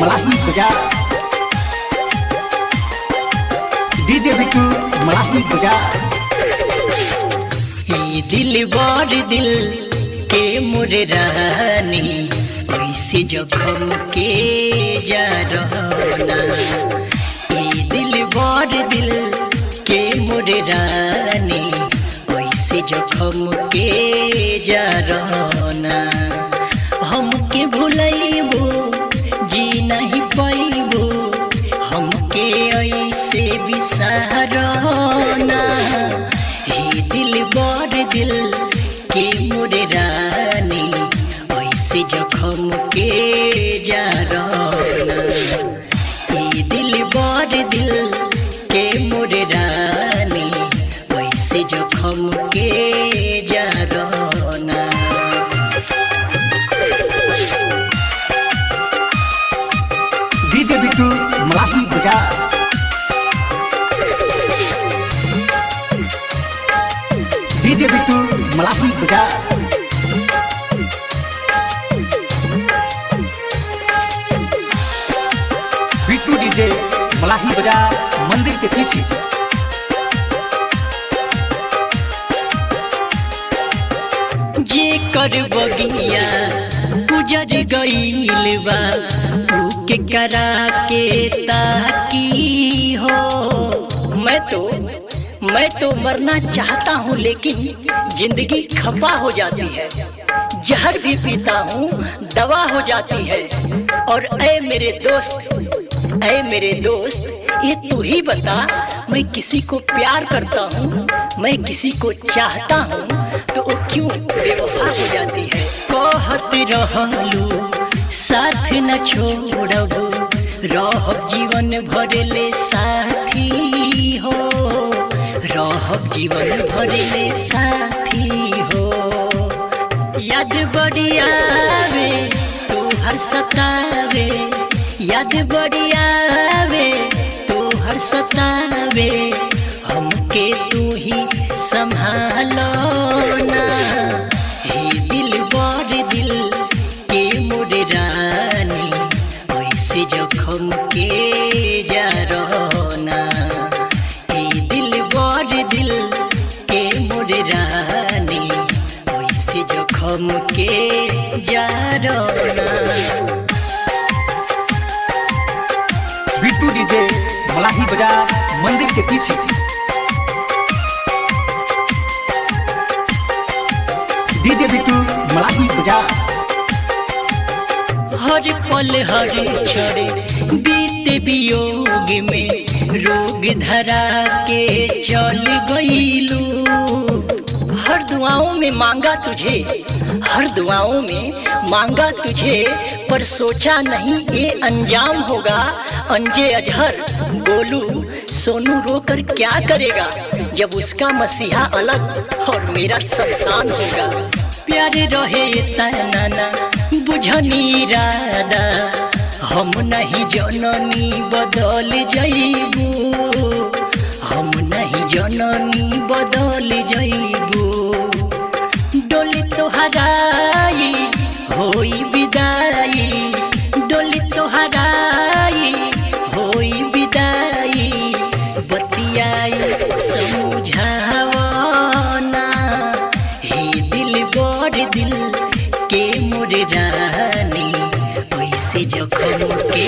मलाही बजा, डीजे बिट्टू मलाही बजा। ये दिल बार दिल के मोरे रानी कैसे जखम के जा रहना। ये दिल बार दिल के मोरे रानी कैसे जखम के जा रहना। हमके भुलैबो जी नहीं पैबो, हमके ऐसे बिसारना। हे दिल बार दिल के मोरे रानी ऐसे जखम के जा रहना। हे दिल बार दिल के मोरे रानी ऐसे जखम के जा रहना। डीजे बिट्टू मलाही बजा, डीजे बिट्टू मलाही बजा। बिट्टू डीजे मलाही बजा मंदिर के पीछे। जे कर बगिया गुजर गईल बा, के करा के ताकी हो। मैं तो मरना चाहता हूँ लेकिन जिंदगी खपा हो जाती है। जहर भी पीता हूँ दवा हो जाती है। और ऐ मेरे दोस्त ये तू ही बता, मैं किसी को प्यार करता हूँ, मैं किसी को चाहता हूँ तो वो क्यों बेवफा हो जाती है। कहत रहलू साथ न छोड़ब, रहब जीवन भर ले साथी हो, रहब जीवन भर ले साथी हो। याद बड़ी आवे तू हर सतावे, याद बड़ी आवे तू हर सतावे, हमके तू ही संभालो ना। हे दिल बार दिल के मोरे रानी ऐसे जखम के जा रहना। हे दिल बार दिल के मोरे रानी ऐसे जखम के जा रहना। बिट्टू डीजे मलाही बजा मंदिर के पीछे। डीजे बिट्टू मलाही बजा। हर पल हर क्षण बीते वियोग में रोग धरा के चल गईलू। हर दुआओं में मांगा तुझे, हर दुआओं में मांगा तुझे, पर सोचा नहीं ये अंजाम होगा। अंजे अजहर गोलू सोनू रोकर क्या करेगा जब उसका मसीहा अलग और मेरा शमशान होगा। प्यारे रहे तना बुझनी राधा, हम नहीं जननी बदल जइबू, हम नहीं जननी बदल जइबू। डोली तोहराई होई विदाई, डोली तोहराई होई विदाई, बतियाई समझावना। हे दिल बार दिल के मोरे रानी ऐसे जखम के